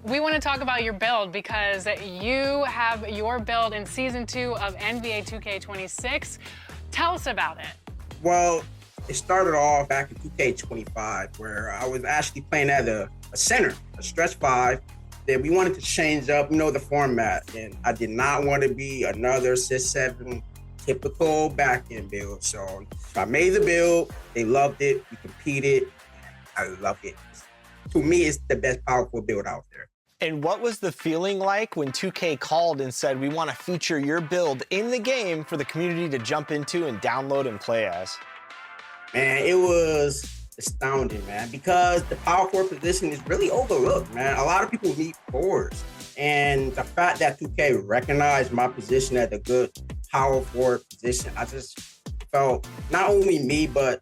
We want to talk about your build because you have your build in Season 2 of NBA 2K26. Tell us about it. Well, it started off back in 2K25 where I was actually playing as a center, a stretch 5. Then we wanted to change up, the format. And I did not want to be another 6'7" typical back-end build. So I made the build. They loved it. We competed. I loved it. To me, it's the best powerful build out there. And what was the feeling like when 2K called and said, we want to feature your build in the game for the community to jump into and download and play as? Man, it was astounding, man, because the power forward position is really overlooked, man. A lot of people need forwards. And the fact that 2K recognized my position as a good power forward position, I just felt, not only me, but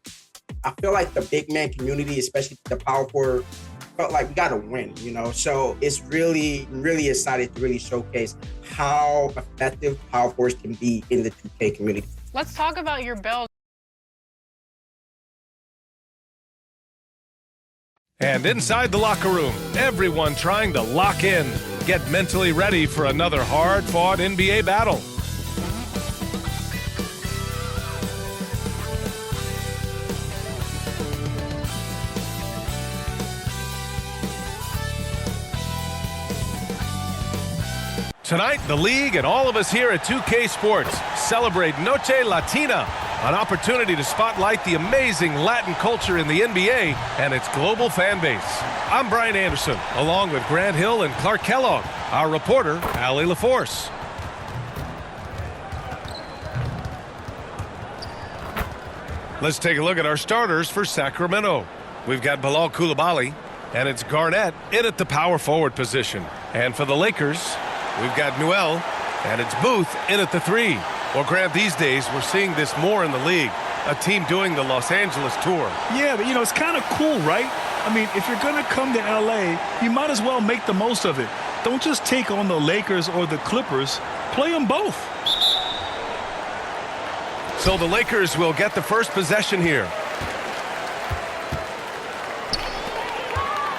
I feel like the big man community, especially the power forward, felt like we got to win, So it's really excited to really showcase how effective power forwards can be in the 2K community. Let's talk about your build. And inside the locker room, everyone trying to lock in, get mentally ready for another hard-fought NBA battle. Tonight, the league and all of us here at 2K Sports celebrate Noche Latina, an opportunity to spotlight the amazing Latin culture in the NBA and its global fan base. I'm Brian Anderson, along with Grant Hill and Clark Kellogg, our reporter, Allie LaForce. Let's take a look at our starters for Sacramento. We've got Bilal Coulibaly, and it's Garnett in at the power forward position. And for the Lakers, we've got Newell, and it's Booth in at the 3. Well, Grant, these days, we're seeing this more in the league. A team doing the Los Angeles tour. Yeah, but, it's kind of cool, right? I mean, if you're going to come to L.A., you might as well make the most of it. Don't just take on the Lakers or the Clippers. Play them both. So the Lakers will get the first possession here.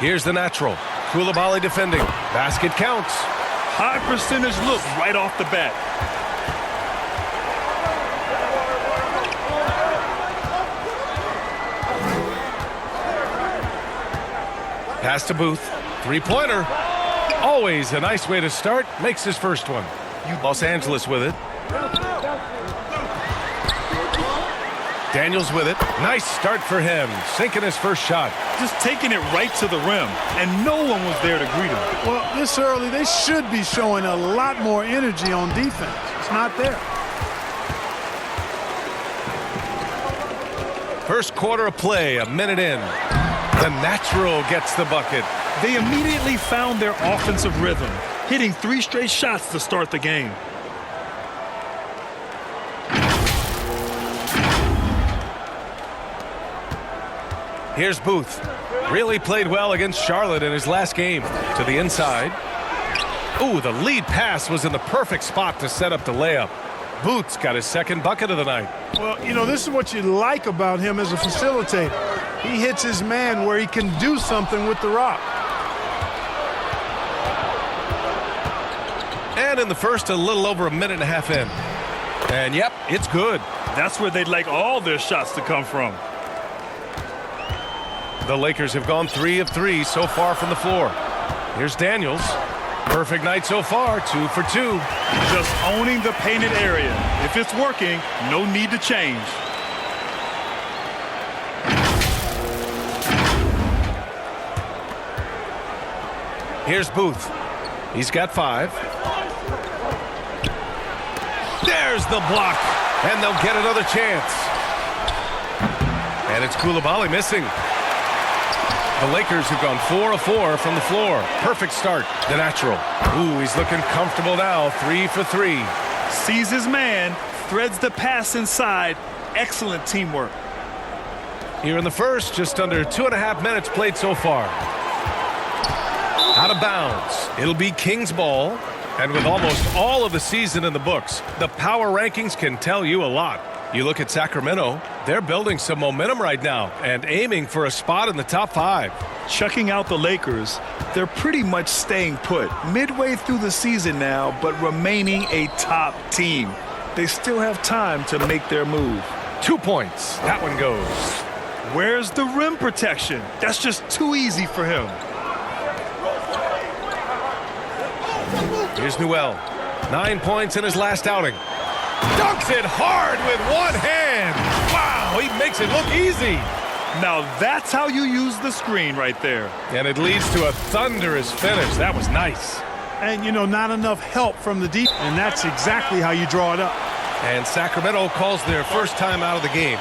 Here's the natural. Coulibaly defending. Basket counts. High percentage look right off the bat. Pass to Booth. Three-pointer. Always a nice way to start. Makes his first one. Los Angeles with it. Daniels with it. Nice start for him. Sinking his first shot. Just taking it right to the rim, and no one was there to greet him. Well, this early, they should be showing a lot more energy on defense. It's not there. First quarter of play, a minute in. The natural gets the bucket. They immediately found their offensive rhythm, hitting 3 straight shots to start the game. Here's Booth. Really played well against Charlotte in his last game. To the inside. Ooh, the lead pass was in the perfect spot to set up the layup. Booth's got his second bucket of the night. Well, this is what you like about him as a facilitator. He hits his man where he can do something with the rock. And in the first, a little over a minute and a half in. And yep, it's good. That's where they'd like all their shots to come from. The Lakers have gone 3 of 3 so far from the floor. Here's Daniels. Perfect night so far, 2 for 2. Just owning the painted area. If it's working, no need to change. Here's Booth. He's got 5. There's the block. And they'll get another chance. And it's Coulibaly missing. The Lakers have gone 4 of 4 from the floor. Perfect start. The natural. Ooh, he's looking comfortable now. 3 for 3. Sees his man. Threads the pass inside. Excellent teamwork. Here in the first, just under 2.5 minutes played so far. Out of bounds. It'll be Kings ball. And with almost all of the season in the books, the power rankings can tell you a lot. You look at Sacramento, They're building some momentum right now and aiming for a spot in the top 5. Checking out the Lakers, they're pretty much staying put midway through the season now, but remaining a top team. They still have time to make their move. 2 points. That one goes. Where's the rim protection? That's just too easy for him. Here's Newell. 9 points in his last outing. Dunks it hard with one hand. Wow, he makes it look easy. Now that's how you use the screen right there. And it leads to a thunderous finish. That was nice. And, you know, not enough help from the deep, and that's exactly how you draw it up. And Sacramento calls their first time out of the game.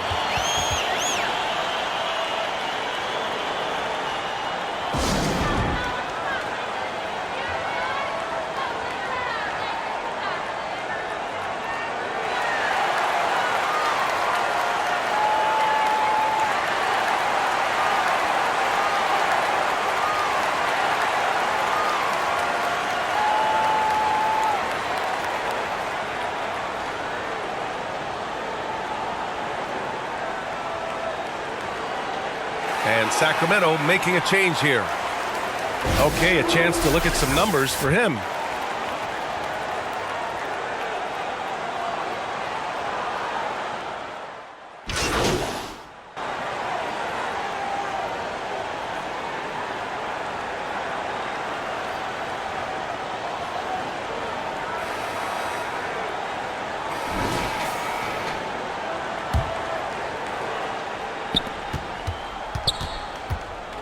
And Sacramento making a change here. Okay, a chance to look at some numbers for him.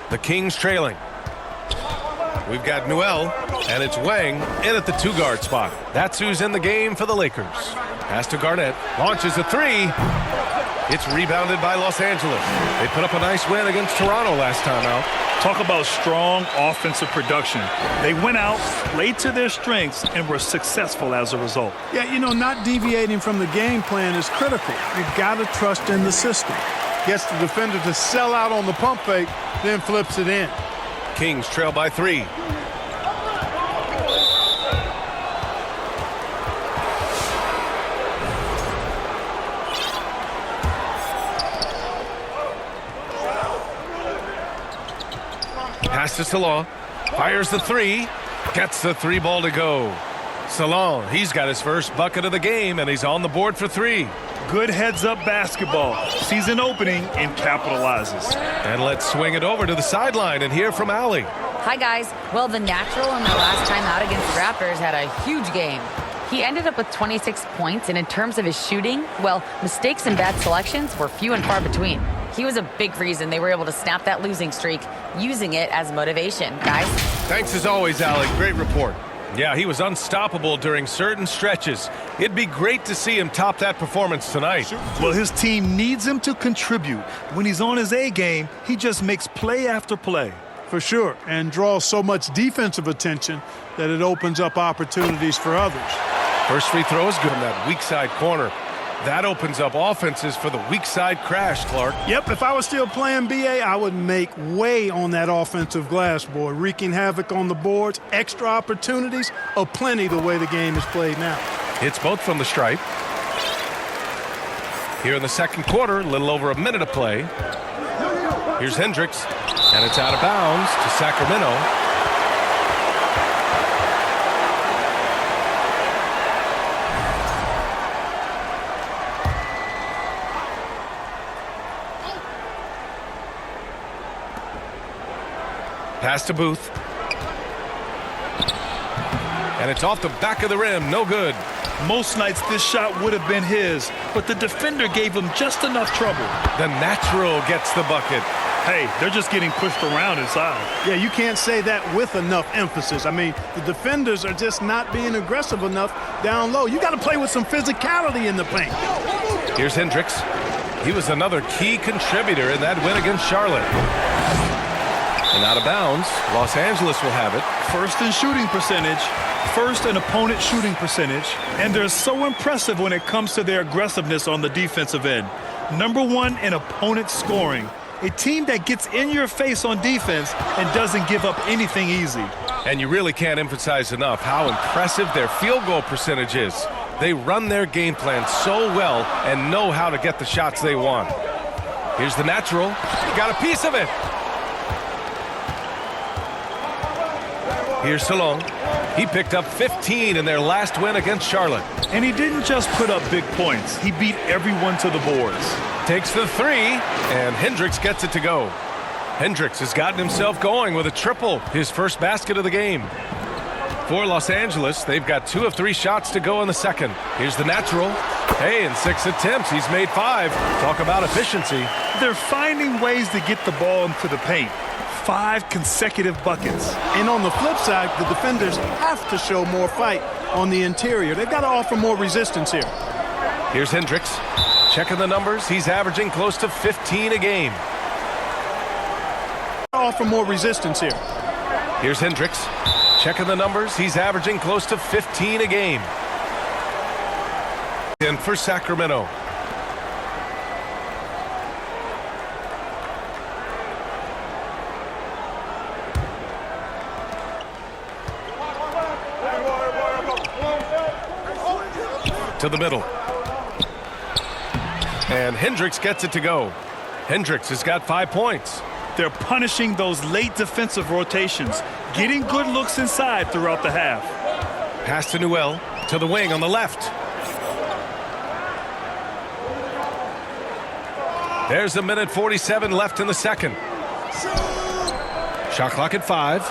The Kings trailing. We've got Newell, and it's Wang in at the 2-guard spot. That's who's in the game for the Lakers. Pass to Garnett, launches a 3. It's rebounded by Los Angeles. They put up a nice win against Toronto last time out. Talk about strong offensive production. They went out, played to their strengths, and were successful as a result. Yeah, you know, not deviating from the game plan is critical. You've got to trust in the system. Gets the defender to sell out on the pump fake, then flips it in. Kings trail by 3. Pass to Salon. Fires the 3. Gets the 3 ball to go. Salon, he's got his first bucket of the game, and he's on the board for 3. Good heads-up basketball. Sees an opening and capitalizes. And let's swing it over to the sideline and hear from Allie. Hi, guys. Well, the natural in their last time out against the Raptors had a huge game. He ended up with 26 points, and in terms of his shooting, well, mistakes and bad selections were few and far between. He was a big reason they were able to snap that losing streak, using it as motivation. Guys? Thanks as always, Allie. Great report. Yeah, he was unstoppable during certain stretches. It'd be great to see him top that performance tonight. Well, his team needs him to contribute. When he's on his A game, he just makes play after play. For sure, and draws so much defensive attention that it opens up opportunities for others. First free throw is good in that weak side corner. That opens up offenses for the weak side crash, Clark. Yep, if I was still playing BA, I would make way on that offensive glass, boy. Wreaking havoc on the boards, extra opportunities, aplenty the way the game is played now. Hits both from the stripe. Here in the second quarter, a little over a minute of play. Here's Hendricks, and it's out of bounds to Sacramento. Pass to Booth. And it's off the back of the rim. No good. Most nights this shot would have been his, but the defender gave him just enough trouble. The natural gets the bucket. Hey, they're just getting pushed around inside. Yeah, you can't say that with enough emphasis. I mean, the defenders are just not being aggressive enough down low. You got to play with some physicality in the paint. Here's Hendricks. He was another key contributor in that win against Charlotte. And out of bounds, Los Angeles will have it. First in shooting percentage, first in opponent shooting percentage, and they're so impressive when it comes to their aggressiveness on the defensive end. Number 1 in opponent scoring. A team that gets in your face on defense and doesn't give up anything easy. And you really can't emphasize enough how impressive their field goal percentage is. They run their game plan so well and know how to get the shots they want. Here's the natural. Got a piece of it. Here's Salon. He picked up 15 in their last win against Charlotte. And he didn't just put up big points. He beat everyone to the boards. Takes the three, and Hendricks gets it to go. Hendricks has gotten himself going with a triple, his first basket of the game. For Los Angeles, they've got 2 of 3 shots to go in the second. Here's the natural. Hey, in 6 attempts, he's made 5. Talk about efficiency. They're finding ways to get the ball into the paint. 5 consecutive buckets. And on the flip side, the defenders have to show more fight on the interior. They've got to offer more resistance here. Here's Hendricks. Checking the numbers, he's averaging close to 15 a game. Offer more resistance here. Here's Hendricks. Checking the numbers, he's averaging close to 15 a game. And for Sacramento. To the middle. And Hendricks gets it to go. Hendricks has got 5 points. They're punishing those late defensive rotations, getting good looks inside throughout the half. Pass to Newell, to the wing on the left. There's a minute 47 left in the second. Shot clock at 5.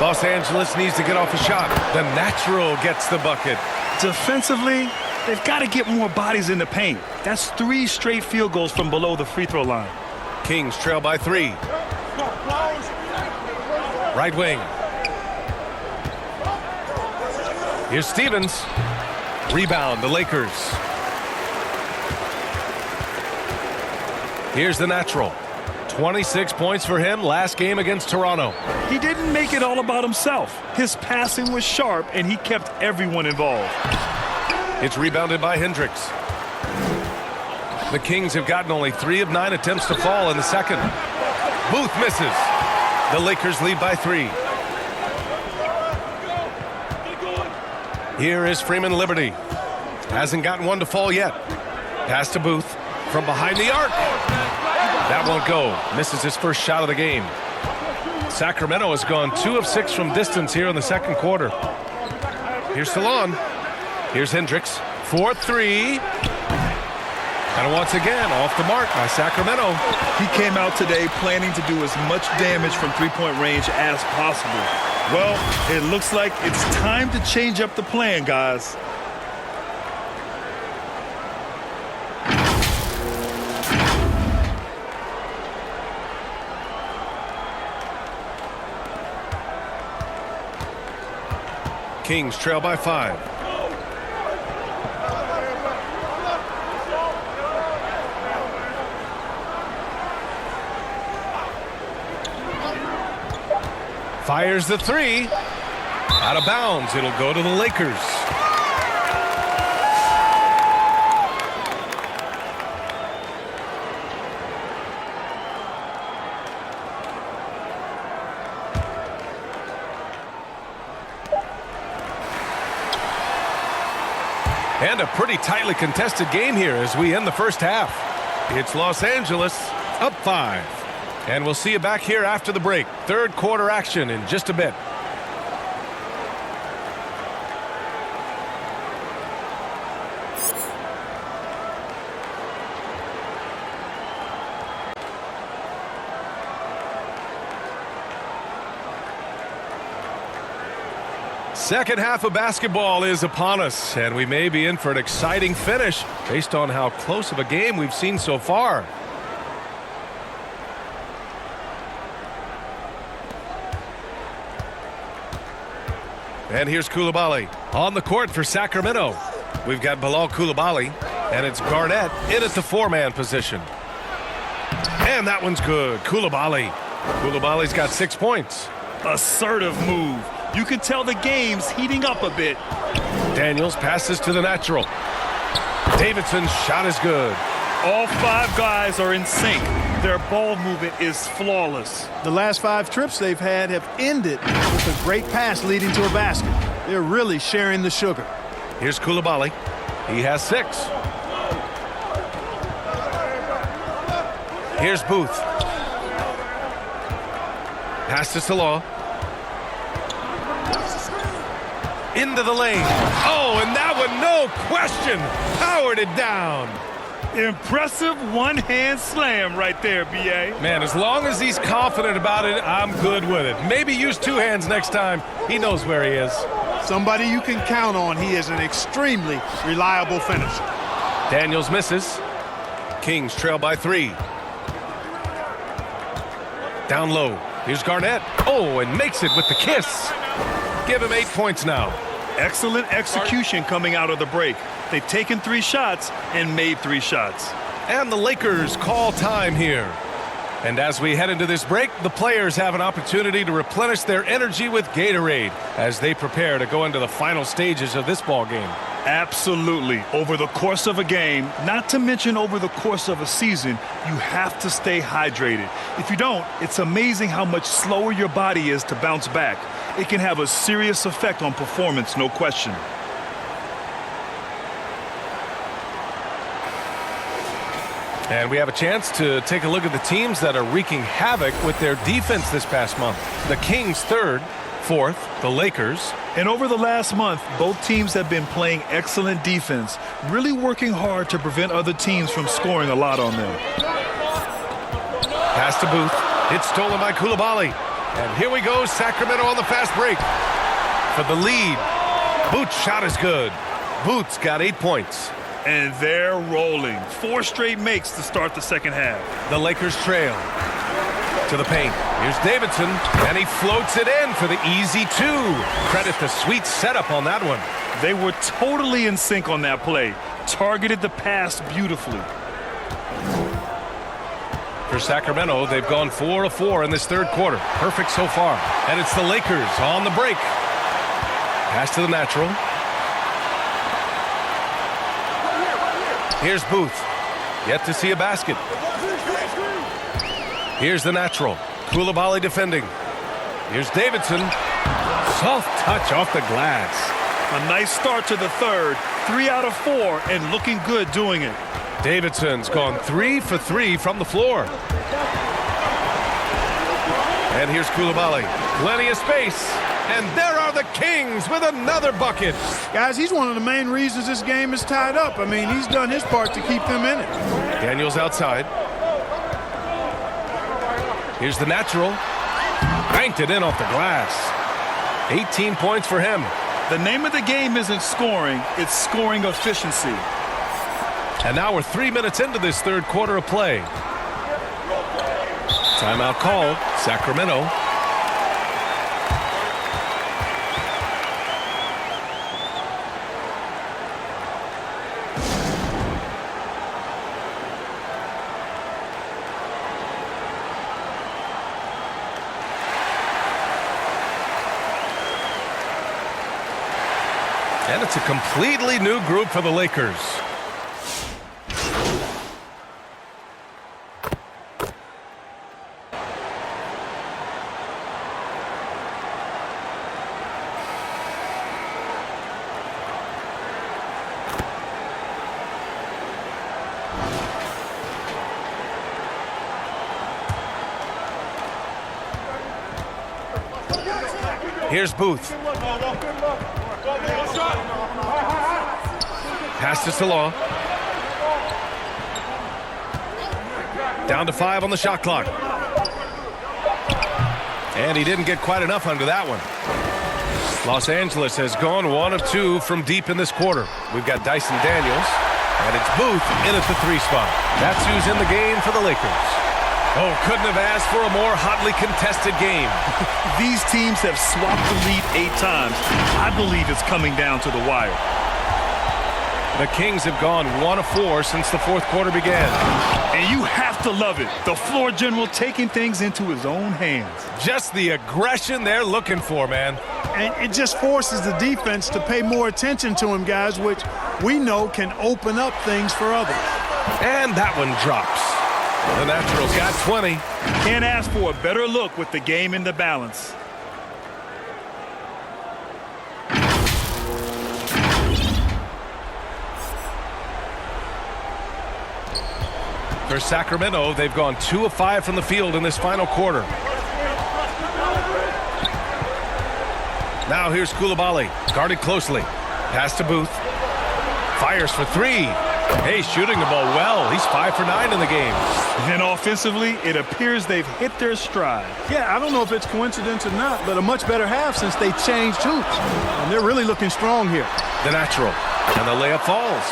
Los Angeles needs to get off a shot. The natural gets the bucket. Defensively, they've got to get more bodies in the paint. That's 3 straight field goals from below the free throw line. Kings trail by 3. Right wing. Here's Stevens. Rebound, the Lakers. Here's the natural. 26 points for him last game against Toronto. He didn't make it all about himself. His passing was sharp, and he kept everyone involved. It's rebounded by Hendricks. The Kings have gotten only 3 of 9 attempts to fall in the second. Booth misses. The Lakers lead by 3. Here is Freeman Liberty. Hasn't gotten one to fall yet. Pass to Booth from behind the arc. That won't go. Misses his first shot of the game. Sacramento has gone 2 of 6 from distance here in the second quarter. Here's Salon. Here's Hendricks. 4-3. And once again, off the mark by Sacramento. He came out today planning to do as much damage from three-point range as possible. Well, it looks like it's time to change up the plan, guys. Kings trail by 5. Fires the 3. Out of bounds. It'll go to the Lakers. And a pretty tightly contested game here as we end the first half. It's Los Angeles up 5. And we'll see you back here after the break. Third quarter action in just a bit. Second half of basketball is upon us, and we may be in for an exciting finish based on how close of a game we've seen so far. And here's Coulibaly on the court for Sacramento. We've got Bilal Coulibaly, and it's Garnett in at the 4-man position. And that one's good. Coulibaly. Coulibaly's got 6 points. Assertive move. You can tell the game's heating up a bit. Daniels passes to the natural. Davidson's shot is good. All 5 guys are in sync. Their ball movement is flawless. The last 5 trips they've had have ended with a great pass leading to a basket. They're really sharing the sugar. Here's Coulibaly. He has 6. Here's Booth. Pass to Salah. Into the lane. Oh, and that one, no question, powered it down. Impressive one-hand slam right there, B.A. Man, as long as he's confident about it, I'm good with it. Maybe use two hands next time. He knows where he is. Somebody you can count on. He is an extremely reliable finisher. Daniels misses. Kings trail by 3. Down low. Here's Garnett. Oh, and makes it with the kiss. Give him 8 points now. Excellent execution coming out of the break. They've taken 3 shots and made 3 shots. And the Lakers call time here. And as we head into this break, the players have an opportunity to replenish their energy with Gatorade as they prepare to go into the final stages of this ball game. Absolutely. Over the course of a game, not to mention over the course of a season, you have to stay hydrated. If you don't, it's amazing how much slower your body is to bounce back. It can have a serious effect on performance, no question. And we have a chance to take a look at the teams that are wreaking havoc with their defense this past month. The Kings 3rd, 4th, the Lakers. And over the last month, both teams have been playing excellent defense, really working hard to prevent other teams from scoring a lot on them. Pass to Booth. It's stolen by Coulibaly. And here we go, Sacramento on the fast break. For the lead, Booth's shot is good. Booth's got 8 points. And they're rolling. 4 straight makes to start the second half. The Lakers trail to the paint. Here's Davidson, and he floats it in for the easy 2. Credit the sweet setup on that one. They were totally in sync on that play. Targeted the pass beautifully. For Sacramento, they've gone 4 of 4 in this third quarter. Perfect so far. And it's the Lakers on the break. Pass to the natural. Here's Booth. Yet to see a basket. Here's the natural. Coulibaly defending. Here's Davidson. Soft touch off the glass. A nice start to the third. 3 out of 4 and looking good doing it. Davidson's gone 3 for 3 from the floor. And here's Coulibaly. Plenty of space. And there are the Kings with another bucket. Guys, he's one of the main reasons this game is tied up. I mean, he's done his part to keep them in it. Daniels outside. Here's the natural. Banked it in off the glass. 18 points for him. The name of the game isn't scoring, it's scoring efficiency. And now we're 3 minutes into this third quarter of play. Timeout called. Sacramento. And it's a completely new group for the Lakers. Here's Booth. Pass to Salah. Down to 5 on the shot clock. And he didn't get quite enough under that one. Los Angeles has gone 1 of 2 from deep in this quarter. We've got Dyson Daniels, and it's Booth in at the 3 spot. That's who's in the game for the Lakers. Oh, couldn't have asked for a more hotly contested game. These teams have swapped the lead 8 times. I believe it's coming down to the wire. The Kings have gone 1 of 4 since the fourth quarter began. And you have to love it. The floor general taking things into his own hands. Just the aggression they're looking for, man. And it just forces the defense to pay more attention to him, guys, which we know can open up things for others. And that one drops. The Naturals got 20. Can't ask for a better look with the game in the balance. For Sacramento, they've gone 2 of 5 from the field in this final quarter. Now here's Coulibaly, guarded closely. Pass to Booth. Fires for 3. Hey, shooting the ball well. He's 5 for 9 in the game. And offensively, it appears they've hit their stride. Yeah, I don't know if it's coincidence or not, but a much better half since they changed hoops. And they're really looking strong here. The natural. And the layup falls.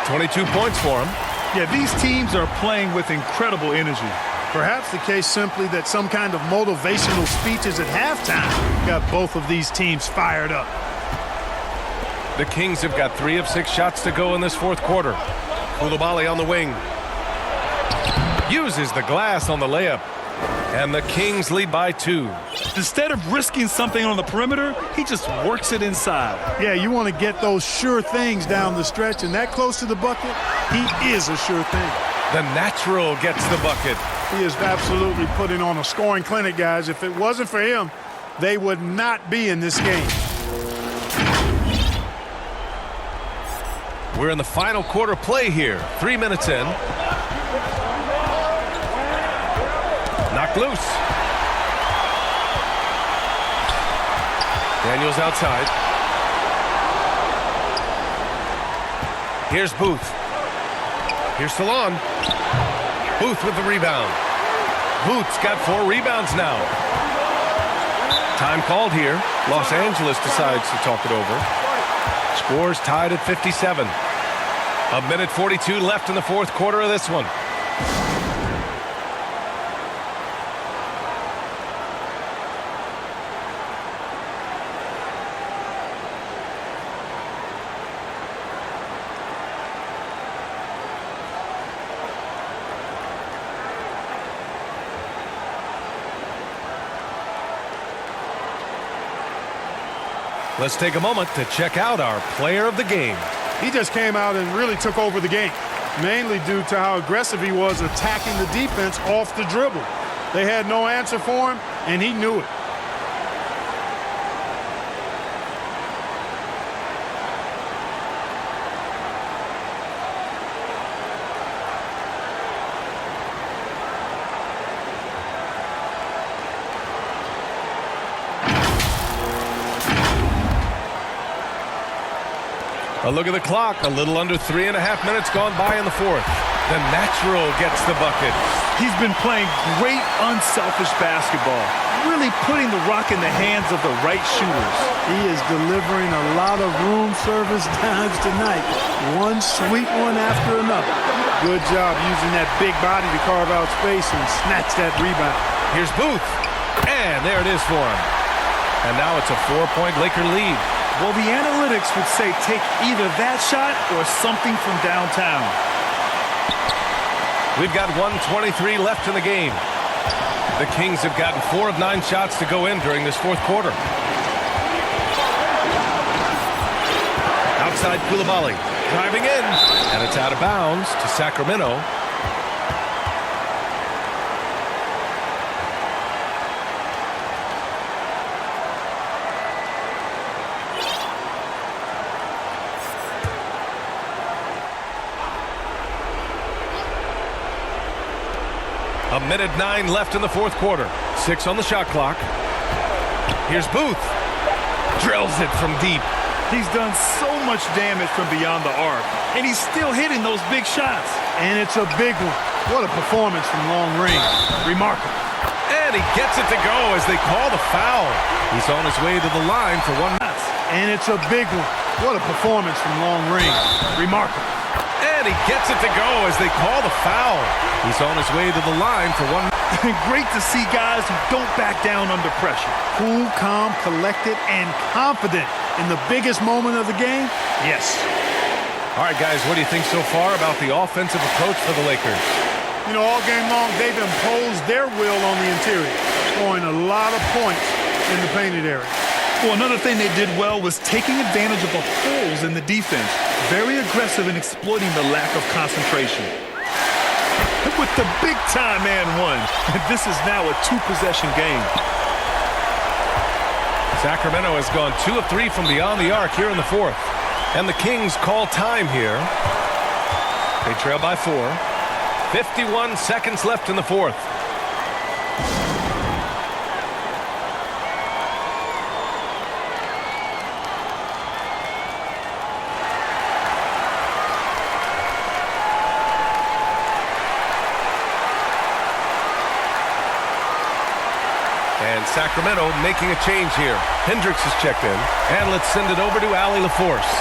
22 points for him. Yeah, these teams are playing with incredible energy. Perhaps the case simply that some kind of motivational speeches at halftime got both of these teams fired up. The Kings have got 3 of 6 shots to go in this fourth quarter. Coulibaly on the wing. Uses the glass on the layup. And the Kings lead by 2. Instead of risking something on the perimeter, he just works it inside. Yeah, you want to get those sure things down the stretch, and that close to the bucket, he is a sure thing. The natural gets the bucket. He is absolutely putting on a scoring clinic, guys. If it wasn't for him, they would not be in this game. We're in the final quarter play here. 3 minutes in. Knocked loose. Daniels outside. Here's Booth. Here's Salon. Booth with the rebound. Booth's got 4 rebounds now. Time called here. Los Angeles decides to talk it over. Scores tied at 57. 1:42 left in the fourth quarter of this one. Let's take a moment to check out our player of the game. He just came out and really took over the game, mainly due to how aggressive he was attacking the defense off the dribble. They had no answer for him, and he knew it. A look at the clock. A little under 3.5 minutes gone by in the fourth. The natural gets the bucket. He's been playing great unselfish basketball, really putting the rock in the hands of the right shooters. He is delivering a lot of room service times tonight. One sweet one after another. Good job using that big body to carve out space and snatch that rebound. Here's Booth. And there it is for him. And now it's a 4-point Laker lead. Well, the analytics would say take either that shot or something from downtown. We've got 1:23 left in the game. The Kings have gotten 4 of 9 shots to go in during this fourth quarter. Outside Coulibaly, driving in, and it's out of bounds to Sacramento. A minute 9 left in the fourth quarter. 6 on the shot clock. Here's Booth. Drills it from deep. He's done so much damage from beyond the arc, and he's still hitting those big shots. And it's a big one. What a performance from long range. Remarkable. And he gets it to go as they call the foul. He's on his way to the line for 1 minute. And it's a big one. What a performance from long range. Remarkable. And he gets it to go as they call the foul. He's on his way to the line for 1 minute. Great to see guys who don't back down under pressure. Cool, calm, collected, and confident in the biggest moment of the game? Yes. All right, guys, what do you think so far about the offensive approach for the Lakers? You know, all game long, they've imposed their will on the interior, scoring a lot of points in the painted area. Well, another thing they did well was taking advantage of the holes in the defense. Very aggressive in exploiting the lack of concentration. With the big-time and one. This is now a 2-possession game. Sacramento has gone 2 of 3 from beyond the arc here in the fourth. And the Kings call time here. They trail by 4. 51 seconds left in the fourth. And Sacramento making a change here. Hendricks is checked in. And let's send it over to Allie LaForce.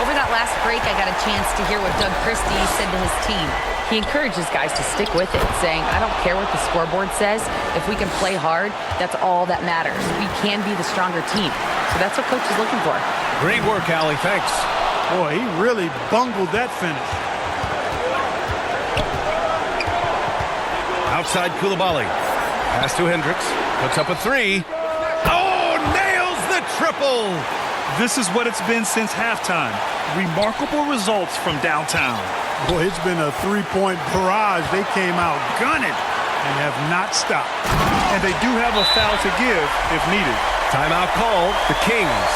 Over that last break, I got a chance to hear what Doug Christie said to his team. He encourages guys to stick with it, saying, I don't care what the scoreboard says. If we can play hard, that's all that matters. We can be the stronger team. So that's what Coach is looking for. Great work, Allie. Thanks. Boy, he really bungled that finish. Outside Coulibaly. Pass to Hendricks. Puts up a three. Oh, nails the triple. This is what it's been since halftime. Remarkable results from downtown. Boy, it's been a three-point barrage. They came out gunning and have not stopped. And they do have a foul to give if needed. Timeout called. The Kings.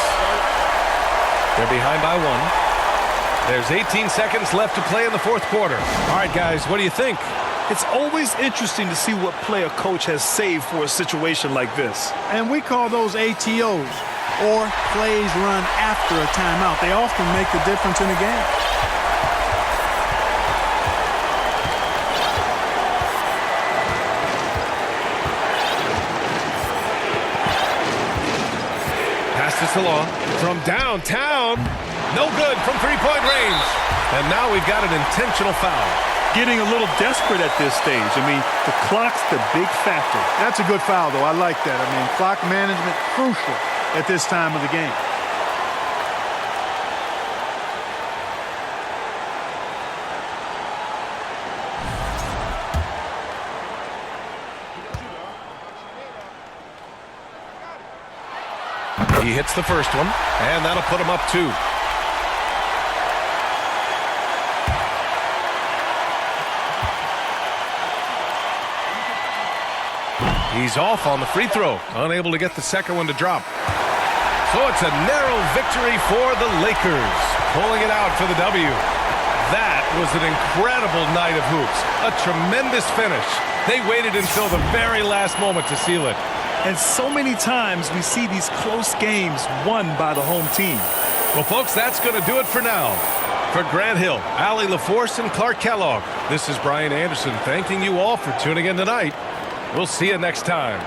They're behind by one. There's 18 seconds left to play in the fourth quarter. All right, guys, what do you think? It's always interesting to see what play a coach has saved for a situation like this. And we call those ATOs, or plays run after a timeout. They often make the difference in a game. Pass to Salon from downtown. No good from three-point range. And now we've got an intentional foul. Getting a little desperate at this stage. I mean, the clock's the big factor. That's a good foul, though. I like that. I mean, clock management crucial at this time of the game. He hits the first one, and that'll put him up 2. He's off on the free throw, unable to get the second one to drop. So it's a narrow victory for the Lakers, pulling it out for the W. That was an incredible night of hoops, a tremendous finish. They waited until the very last moment to seal it. And so many times we see these close games won by the home team. Well, folks, that's going to do it for now. For Grant Hill, Allie LaForce, and Clark Kellogg, this is Brian Anderson thanking you all for tuning in tonight. We'll see you next time.